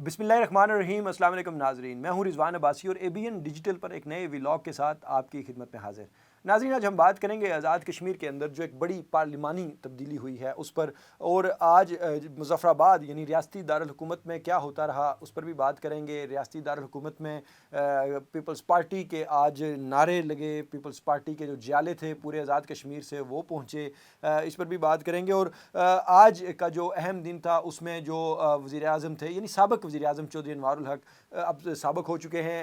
बिस्मिल्लाहिर्रहमानिर्रहीम। अस्सलाम वालेकुम नाजरीन, मैं हूँ रिजवान अब्बासी और ABN डिजिटल पर एक नए व्लॉग के साथ आपकी खिदमत में हाजिर। नाजरीन, आज हम बात करेंगे आज़ाद कश्मीर के अंदर जो एक बड़ी पार्लिमानी तब्दीली हुई है उस पर, और आज मुज़फ़्फ़राबाद यानी रियासती दारुल हुकूमत में क्या होता रहा उस पर भी बात करेंगे। रियासती दारुल हुकूमत में पीपल्स पार्टी के आज नारे लगे, पीपल्स पार्टी के जो जियाले थे पूरे आज़ाद कश्मीर से वो पहुँचे, इस पर भी बात करेंगे। और आज का जो अहम दिन था उसमें जो वज़ीर आज़म थे यानी साबिक़ वज़ीर आज़म चौधरी अनवारुल हक अब साबिक़ हो चुके हैं,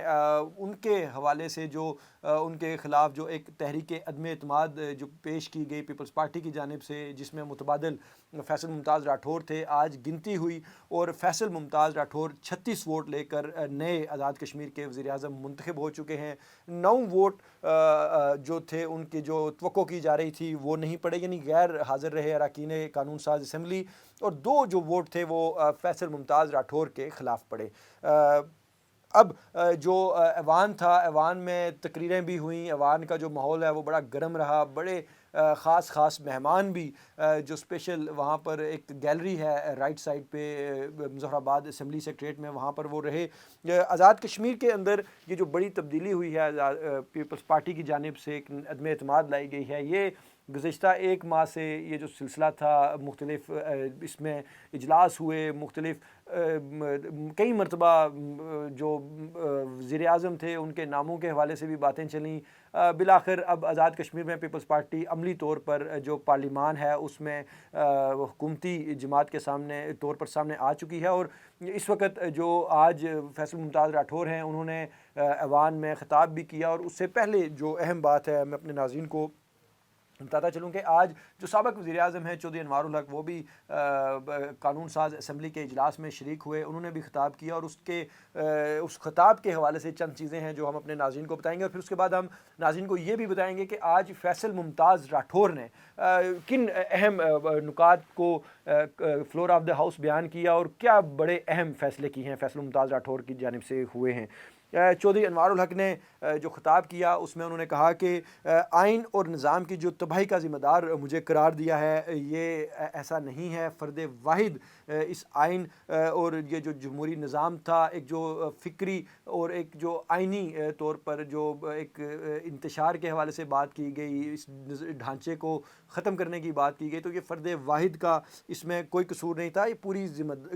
उनके हवाले से जो उनके ख़िलाफ़ जो एक तहरीक अदम एतमाद जो पेश की गई पीपल्स पार्टी की जानिब से, जिसमें मुतबादिल फैसल मुमताज़ राठौर थे, आज गिनती हुई और फैसल मुमताज़ राठौर 36 वोट लेकर नए आज़ाद कश्मीर के वज़ीर आज़म मुंतखब हो चुके हैं। 9 वोट जो थे उनकी जो तवक्को की जा रही थी वो नहीं पड़े, यानी गैर हाज़िर रहे अरकान कानून साज असम्बली, और 2 जो वोट थे वो फैसल मुमताज़ राठौर के ख़िलाफ़ पड़े। अब जो ऐवान था, ऐवान में तकरीरें भी हुईं, ऐवान का जो माहौल है वो बड़ा गर्म रहा। बड़े ख़ास मेहमान भी जो स्पेशल वहाँ पर एक गैलरी है राइट साइड पे मुज़फ़्फ़राबाद असम्बली सेक्रेटरीट में, वहाँ पर वो रहे। आज़ाद कश्मीर के अंदर ये जो बड़ी तब्दीली हुई है पीपल्स पार्टी की जानिब से एक अदम एतमाद लाई गई है, ये गुज़िश्ता 1 माह से ये जो सिलसिला था मुख्तलिफ़ इसमें इजलास हुए, मुख्तलिफ़ कई मरतबा जो वज़ीर आज़म थे उनके नामों के हवाले से भी बातें चलीं। बिलाखिर अब आज़ाद कश्मीर में पीपल्स पार्टी अमली तौर पर जो पार्लिमान है उसमें हुकूमती जमात के सामने तौर पर सामने आ चुकी है। और इस वक्त जो आज फैसल मुमताज़ राठौर हैं उन्होंने ऐवान में ख़िताब भी किया। और उससे पहले जो अहम बात है, मैं अपने नाज़रीन को बताता चलूँ कि आज जो साबिक़ वज़ीर आज़म हैं चौधरी अनवारुल हक, वो भी कानून साज असम्बली के इजलास में शरीक हुए, उन्होंने भी ख़िताब किया। और उस ख़िताब के हवाले से चंद चीज़ें हैं जो हम अपने नाज़रीन को बताएंगे, और फिर उसके बाद हम नाज़रीन को ये भी बताएंगे कि आज फैसल मुमताज़ राठौर ने किन अहम नुकात को फ्लोर ऑफ द हाउस बयान किया और क्या बड़े अहम फ़ैसले किए हैं फैसल मुमताज़ राठौर की जानिब से हुए हैं। चौधरी अनवारुल हक ने जो ख़िताब किया उसमें उन्होंने कहा कि आइन और निज़ाम की जो तबाही का ज़िम्मेदार मुझे करार दिया है, ये ऐसा नहीं है। फ़र्द वाहिद इस आइन और ये जो जमहूरी निज़ाम था, एक जो फ़िक्री और एक जो आइनी तौर पर जो एक इंतशार के हवाले से बात की गई, इस ढांचे को ख़त्म करने की बात की गई, तो ये फ़र्द वाहिद का इसमें कोई कसूर नहीं था, ये पूरी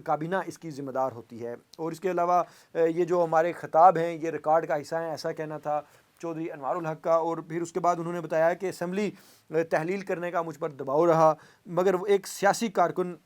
काबीना इसकी ज़िम्मेदार होती है। और इसके अलावा ये जो हमारे ख़िताब हैं ये रिकॉर्ड का हिस्सा है, ऐसा कहना था चौधरी अनवारुल हक का। और फिर उसके बाद उन्होंने बताया कि असम्बली तहलील करने का मुझ पर दबाव रहा, मगर वो एक सियासी कारकुन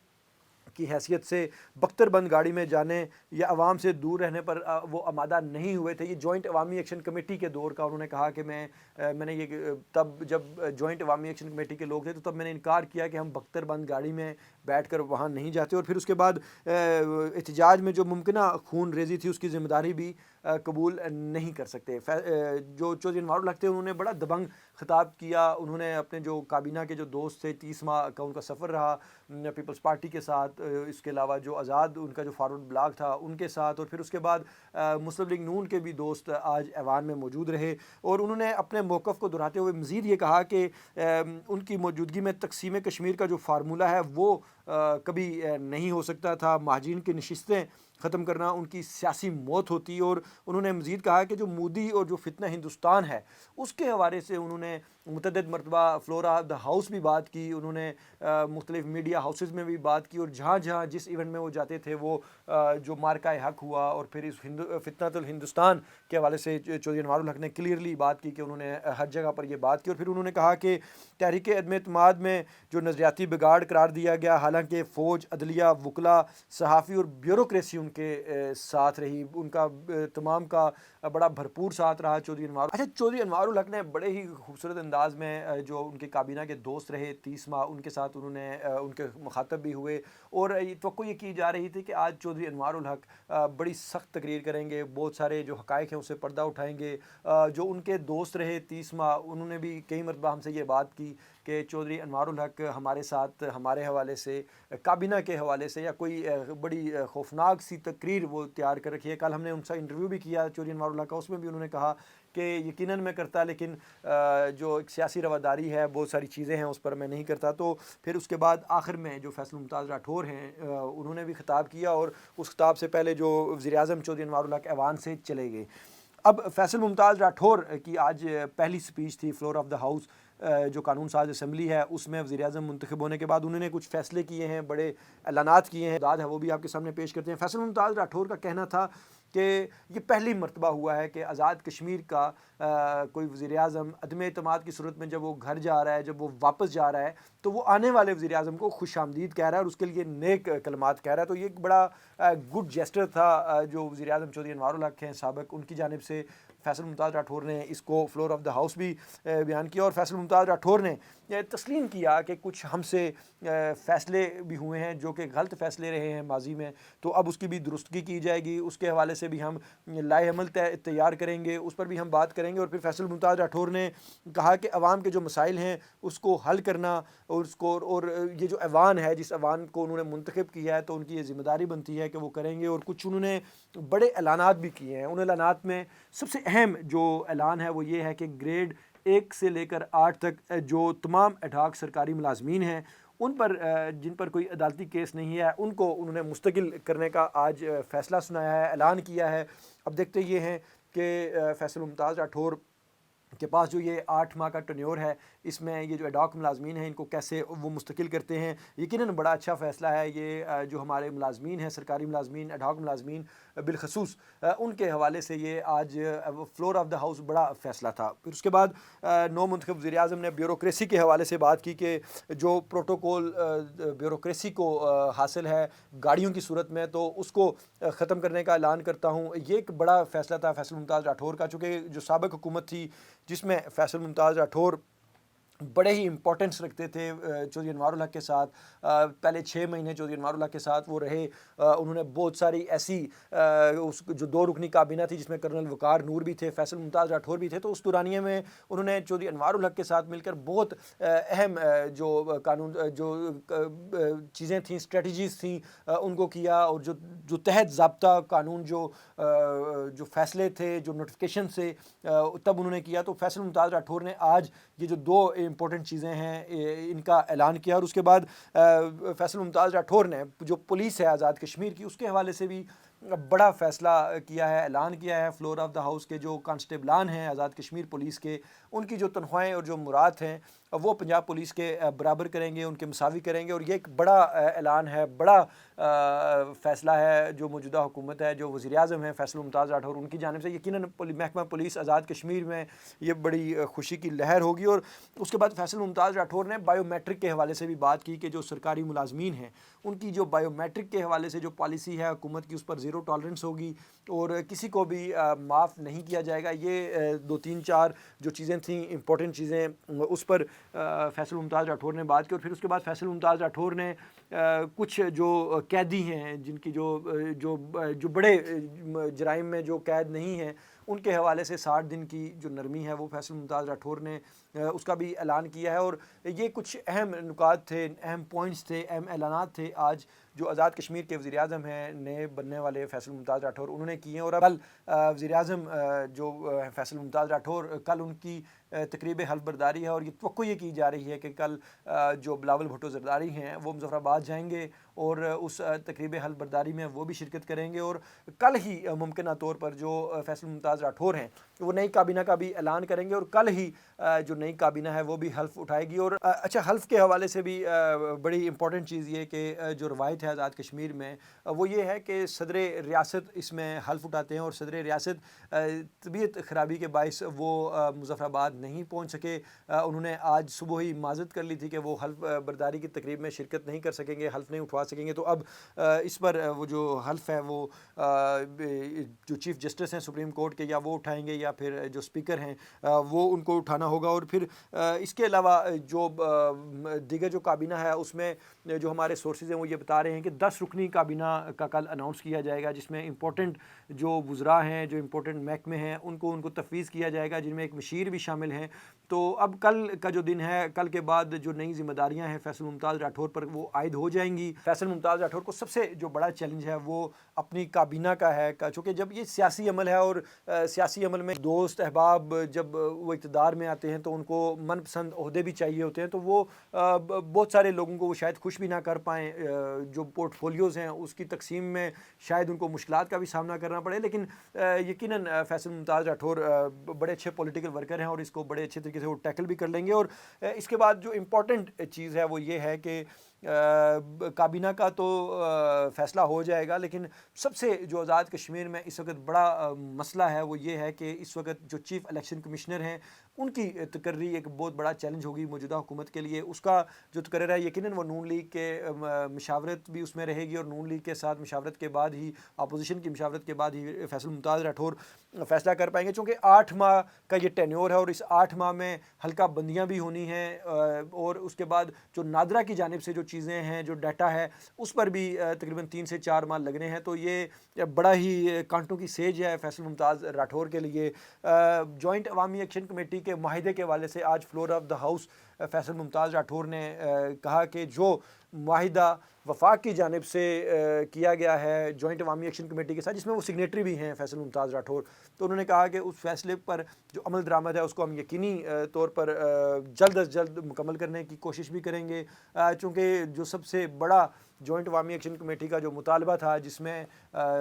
की हैसियत से बख्तरबंद गाड़ी में जाने या आवाम से दूर रहने पर वो आमादा नहीं हुए थे। ये जॉइंट अवामी एक्शन कमेटी के दौर का उन्होंने कहा कि मैंने ये तब जब जॉइंट अवामी एक्शन कमेटी के लोग थे तो तब मैंने इनकार किया कि हम बख्तरबंद गाड़ी में बैठकर वहाँ नहीं जाते। और फिर उसके बाद एहतजाज में जो मुमकिना खून रेजी थी उसकी ज़िम्मेदारी भी कबूल नहीं कर सकते। जो चौधरी अनवारुल हक थे उन्होंने बड़ा दबंग ख़िताब किया। उन्होंने अपने जो काबीना के जो दोस्त थे, 30 माह का उनका सफ़र रहा पीपल्स पार्टी के साथ, इसके अलावा जो आज़ाद उनका जो फारूक ब्लॉग था उनके साथ, और फिर उसके बाद मुस्लिम लीग नून के भी दोस्त आज ऐवान में मौजूद रहे। और उन्होंने अपने मौक़िफ़ को दोहराते हुए मज़ीद ये कहा कि उनकी मौजूदगी में तक़सीम कश्मीर का जो फार्मूला है वो कभी नहीं हो सकता था। महाजिन की नशिस्तें ख़त्म करना उनकी सियासी मौत होती। और उन्होंने मज़ीद कहा कि जो मोदी और जो फितना हिंदुस्तान है उसके हवाले से उन्होंने मुतअद्दिद मरतबा फ्लोर ऑफ द हाउस भी बात की, उन्होंने मुख्तलिफ मीडिया हाउसेज़ में भी बात की, और जहाँ जहाँ जिस इवेंट में वो जाते थे वो जो मार्का हक हुआ और फिर इस फितनतुल हिंदुस्तान के हवाले से चौधरी अनवारुल हक ने क्लियरली बात की कि उन्होंने हर जगह पर ये बात की। और फिर उन्होंने कहा कि तहरीक अदम एतमाद में जो नज़रियाती बिगाड़ करार दिया गया, हालांकि फ़ौज, अदलिया, वकला, सहाफ़ी और ब्यूरोक्रेसी उनके साथ रही, उनका तमाम का बड़ा भरपूर साथ रहा चौधरी अनवारुल हक ने बड़े ही खूबसूरत अंदाज में जो उनके काबीना के दोस्त रहे 30 माह, उनके साथ उन्होंने उनके मुखातब भी हुए। और तो ये की जा रही थी कि आज चौधरी अनवारुल हक बड़ी सख्त तकरीर करेंगे, बहुत सारे जो हक़ाइक़ हैं उससे पर्दा उठाएंगे। जो उनके दोस्त रहे 30 माह, उन्होंने भी कई मरतबा हमसे ये बात की کہ چودھری انوار الحق ہمارے ساتھ ہمارے حوالے سے کابینہ کے حوالے سے یا کوئی بڑی خوفناک سی تقریر وہ تیار کر رکھی ہے. کل ہم نے ان سے انٹرویو بھی کیا چودھری انوار الحق کا, اس میں بھی انہوں نے کہا کہ یقیناً میں کرتا, لیکن جو ایک سیاسی رواداری ہے بہت ساری چیزیں ہیں اس پر میں نہیں کرتا. تو پھر اس کے بعد آخر میں جو فیصل ممتاز راٹھور ہیں انہوں نے بھی خطاب کیا, اور اس خطاب سے پہلے جو وزیر اعظم چودھری انوار الحق ایوان سے چلے گئے. اب فیصل ممتاز راٹھور کی آج پہلی سپیچ تھی فلور آف دا ہاؤس, جو قانون ساز اسمبلی ہے اس میں وزیر اعظم منتخب ہونے کے بعد انہوں نے کچھ فیصلے کیے ہیں, بڑے اعلانات کیے ہیں, داد ہے وہ بھی آپ کے سامنے پیش کرتے ہیں. فیصل ممتاز راٹھور کا کہنا تھا کہ یہ پہلی مرتبہ ہوا ہے کہ آزاد کشمیر کا کوئی وزیر اعظم عدم اعتماد کی صورت میں جب وہ گھر جا رہا ہے, جب وہ واپس جا رہا ہے, تو وہ آنے والے وزیر اعظم کو خوش آمدید کہہ رہا ہے اور اس کے لیے نیک کلمات کہہ رہا ہے. تو یہ ایک بڑا گڈ جیسٹر تھا جو وزیر اعظم چودھری انوار الحق ہیں سابق, ان کی جانب سے. فیصل ممتاز راٹھور نے اس کو فلور آف دا ہاؤس بھی بیان کیا, اور فیصل ممتاز راٹھور نے تسلیم کیا کہ کچھ ہم سے فیصلے بھی ہوئے ہیں جو کہ غلط فیصلے رہے ہیں ماضی میں, تو اب اس کی بھی درستگی کی جائے گی. اس کے حوالے سے بھی ہم لائحہ عمل تیار کریں گے, اس پر بھی ہم بات کریں گے. اور پھر فیصل ممتاز راٹھور نے کہا کہ عوام کے جو مسائل ہیں اس کو حل کرنا, اور اس کو اور یہ جو ایوان ہے جس ایوان کو انہوں نے منتخب کیا ہے تو ان کی یہ ذمہ داری بنتی ہے کہ وہ کریں گے. اور کچھ انہوں نے بڑے اعلانات بھی کیے ہیں. ان اعلانات میں سب سے اہم جو اعلان ہے وہ یہ ہے کہ گریڈ 1 سے لے کر 8 تک جو تمام ایڈہاک سرکاری ملازمین ہیں ان پر جن پر کوئی عدالتی کیس نہیں ہے ان کو انہوں نے مستقل کرنے کا آج فیصلہ سنایا ہے, اعلان کیا ہے. اب دیکھتے یہ ہیں کہ فیصل ممتاز راٹھور کے پاس جو یہ 8 ماہ کا ٹنیور ہے اس میں یہ جو ایڈاک ملازمین ہیں ان کو کیسے وہ مستقل کرتے ہیں. یقیناً بڑا اچھا فیصلہ ہے یہ, جو ہمارے ملازمین ہیں سرکاری ملازمین ایڈاک ملازمین بالخصوص ان کے حوالے سے یہ آج فلور آف دا ہاؤس بڑا فیصلہ تھا. پھر اس کے بعد نو منتخب وزیر اعظم نے بیوروکریسی کے حوالے سے بات کی کہ جو پروٹوکول بیوروکریسی کو حاصل ہے گاڑیوں کی صورت میں تو اس کو ختم کرنے کا اعلان کرتا ہوں. یہ ایک بڑا فیصلہ تھا فیصل ممتاز راٹھور کا, چونکہ جو سابق حکومت تھی جس میں فیصل ممتاز راٹھور بڑے ہی امپورٹنس رکھتے تھے چودھری انوار الحق کے ساتھ, پہلے 6 مہینے چودھری انوار الحق کے ساتھ وہ رہے. انہوں نے بہت ساری ایسی اس جو 2 رکنی کابینہ تھی جس میں کرنل وقار نور بھی تھے, فیصل ممتاز راٹھور بھی تھے, تو اس دورانیے میں انہوں نے چودھری انوار الحق کے ساتھ مل کر بہت اہم جو قانون جو چیزیں تھیں اسٹریٹجیز تھیں ان کو کیا, اور جو تحت ضابطہ قانون جو فیصلے تھے جو نوٹیفیکیشن سے تب انہوں نے کیا. تو فیصل ممتاز راٹھور نے آج یہ جو 2 امپورٹنٹ چیزیں ہیں ان کا اعلان کیا. اور اس کے بعد فیصل ممتاز راٹھور نے جو پولیس ہے آزاد کشمیر کی اس کے حوالے سے بھی بڑا فیصلہ کیا ہے, اعلان کیا ہے فلور آف دا ہاؤس کے جو کانسٹیبلان ہیں آزاد کشمیر پولیس کے, ان کی جو تنخواہیں اور جو مراد ہیں وہ پنجاب پولیس کے برابر کریں گے, ان کے مساوی کریں گے. اور یہ ایک بڑا اعلان ہے, بڑا فیصلہ ہے جو موجودہ حکومت ہے, جو وزیر اعظم ہیں فیصل ممتاز راٹھور ان کی جانب سے. یقیناً محکمہ پولیس آزاد کشمیر میں یہ بڑی خوشی کی لہر ہوگی. اور اس کے بعد فیصل ممتاز راٹھور نے بائیو میٹرک کے حوالے سے بھی بات کی کہ جو سرکاری ملازمین ہیں ان کی جو بائیو میٹرک کے حوالے سے جو پالیسی ہے حکومت کی اس پر 0 ٹالرنس ہوگی اور کسی کو بھی معاف نہیں کیا جائے گا. یہ 2-3-4 جو چیزیں تھیں امپورٹنٹ چیزیں اس پر فیصل ممتاز راٹھور نے بات کی. اور پھر اس کے بعد فیصل ممتاز راٹھور نے کچھ جو قیدی ہیں جن کی جو بڑے جرائم میں جو قید نہیں ہیں ان کے حوالے سے 60 دن کی جو نرمی ہے وہ فیصل ممتاز راٹھور نے اس کا بھی اعلان کیا ہے. اور یہ کچھ اہم نکات تھے, اہم پوائنٹس تھے, اہم اعلانات تھے آج جو آزاد کشمیر کے وزیر اعظم ہیں نئے بننے والے فیصل ممتاز راٹھور انہوں نے کیے ہیں. اور کل وزیر اعظم جو فیصل ممتاز راٹھور کل ان کی تقریب حلف برداری ہے, اور یہ توقع یہ کی جا رہی ہے کہ کل جو بلاول بھٹو زرداری ہیں وہ مظفر آباد جائیں گے اور اس تقریب حلف برداری میں وہ بھی شرکت کریں گے. اور کل ہی ممکنہ طور پر جو فیصل ممتاز راٹھور ہیں وہ نئی کابینہ کا بھی اعلان کریں گے, اور کل ہی جو نئی کابینہ ہے وہ بھی حلف اٹھائے گی. اور اچھا, حلف کے حوالے سے بھی بڑی امپورٹنٹ چیز یہ کہ جو روایت ہے آزاد کشمیر میں وہ یہ ہے کہ صدر ریاست اس میں حلف اٹھاتے ہیں, اور صدر ریاست طبیعت خرابی کے باعث وہ مظفر آباد نہیں پہنچ سکے. انہوں نے آج صبح ہی معذرت کر لی تھی کہ وہ حلف برداری کی تقریب میں شرکت نہیں کر سکیں گے, حلف نہیں اٹھوا सकेंगे। तो अब इस पर वो जो हल्फ है वो जो चीफ़ जस्टिस हैं सुप्रीम कोर्ट के, या वो उठाएंगे या फिर जो स्पीकर हैं वो उनको उठाना होगा। और फिर इसके अलावा जो दीगर जो काबीना है उसमें जो हमारे सोर्सेज हैं वो ये बता रहे हैं कि 10 रुकनी काबीना का कल अनाउंस किया जाएगा, जिसमें इंपॉर्टेंट जो वुज़रा हैं, जो इंपॉर्टेंट महकमे हैं, उनको तफवीज़ किया जाएगा, जिनमें एक मशीर भी शामिल हैं। तो अब कल का जो दिन है, कल के बाद जो नई जिम्मेदारियां हैं फैसल मुमताज़ राठौर पर वो आयद हो जाएंगी। फैसल मुमताज़ राठौर को सबसे जो बड़ा चैलेंज है वो अपनी काबीना का है, चूँकि जब ये सियासी अमल है और सियासी अमल में दोस्त अहबाब जब वो इक़्तिदार में आते हैं तो उनको मनपसंद ओहदे भी चाहिए होते हैं, तो वो बहुत सारे लोगों को वो शायद खुश भी ना कर पाएँ। जो पोर्टफोलियोज़ हैं उसकी तकसीम में शायद उनको मुश्किलात का भी सामना करना पड़े, लेकिन यकीनन फैसल मुमताज़ राठौर बड़े अच्छे पॉलिटिकल वर्कर हैं और इसको बड़े अच्छे तरीके से वो टैकल भी कर लेंगे। और इसके बाद जो इम्पॉर्टेंट चीज़ है वो ये है कि काबीना का तो फ़ैसला हो जाएगा, लेकिन सबसे जो आज़ाद कश्मीर में इस वक्त बड़ा मसला है वो ये है कि इस वक्त जो चीफ़ इलेक्शन कमिश्नर हैं उनकी तकर्री एक बहुत बड़ा चैलेंज होगी मौजूदा हुकूमत के लिए। उसका जो तकर्र है यकीनन वो नून लीग के मशावरत भी उसमें रहेगी, और नून लीग के साथ मशावरत के बाद ही, अपोजिशन की मशावरत के बाद ही फैसल मुमताज़ राठौर फ़ैसला कर पाएंगे। चूँकि 8 माह का ये टेन्योर है और इस 8 माह में हल्का बंदियाँ भी होनी हैं, और उसके बाद जो नादरा की जानिब से जो चीज़ें हैं, जो डाटा है, उस पर भी तकरीबन 3 से 4 माह लगने हैं। तो ये बड़ा ही कांटों की सेज है फैसल मुमताज़ राठौर के लिए। जॉइंट अवामी एक्शन कमेटी के माहिदे के हवाले से आज floor of the house Faisal Mumtaz Rathore ने कहा कि जो माहिदा वफाक की जानिब से किया गया है जॉइंट अवामी एक्शन कमेटी के साथ, जिसमें वो सिग्नेटरी भी हैं फैसल मुमताज़ राठौर, तो उन्होंने कहा कि उस फैसले पर जो अमल दरामद है उसको हम यकीनी तौर पर जल्द अज जल्द मुकम्मल करने की कोशिश भी करेंगे। चूँकि जो सबसे बड़ा जॉइंट अवामी एक्शन कमेटी का जो मुतालबा था, जिसमें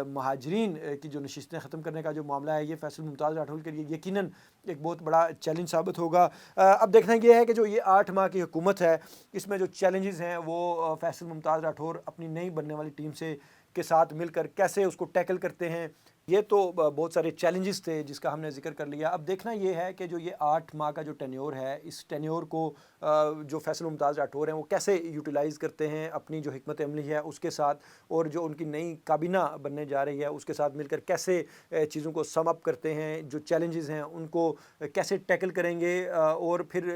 महाजरीन की जो नशिस्तें ख़त्म करने का जो मामला है, ये फैसल मुमताज़ राठौर के लिए यकीनन एक बहुत बड़ा चैलेंज साबित होगा। अब देखना ये है कि जो ये 8 माह की हुकूमत है, इसमें जो चैलेंजेस हैं वो फैसल मुमताज़ राठौर अपनी नई बनने वाली टीम से के साथ मिलकर कैसे उसको टैकल करते हैं। ये तो बहुत सारे चैलेंजेस थे जिसका हमने जिक्र कर लिया। अब देखना ये है कि जो ये 8 माह का जो टेन्योर है, इस टेन्योर को जो फैसल मुमताज़ राठौर हैं वो कैसे यूटिलाइज़ करते हैं अपनी जो हिकमत अमली है उसके साथ, और जो उनकी नई काबीना बनने जा रही है उसके साथ मिलकर कैसे चीज़ों को सम अप करते हैं, जो चैलेंजेस हैं उनको कैसे टैकल करेंगे। और फिर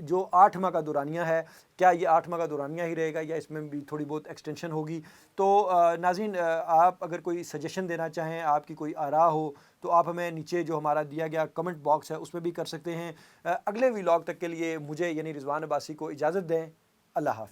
जो 8 माह का दौरानिया है, क्या ये 8 माह का दौरानिया ही रहेगा या इसमें भी थोड़ी बहुत एक्सटेंशन होगी। तो नाज़रीन, आप अगर कोई सजेशन देना चाहें, आपकी कोई आरा हो, तो आप हमें नीचे जो हमारा दिया गया कमेंट बॉक्स है उसमें भी कर सकते हैं। अगले व्लॉग तक के लिए मुझे यानी रिजवान अब्बासी को इजाज़त दें। अल्लाह हाफ़िज़।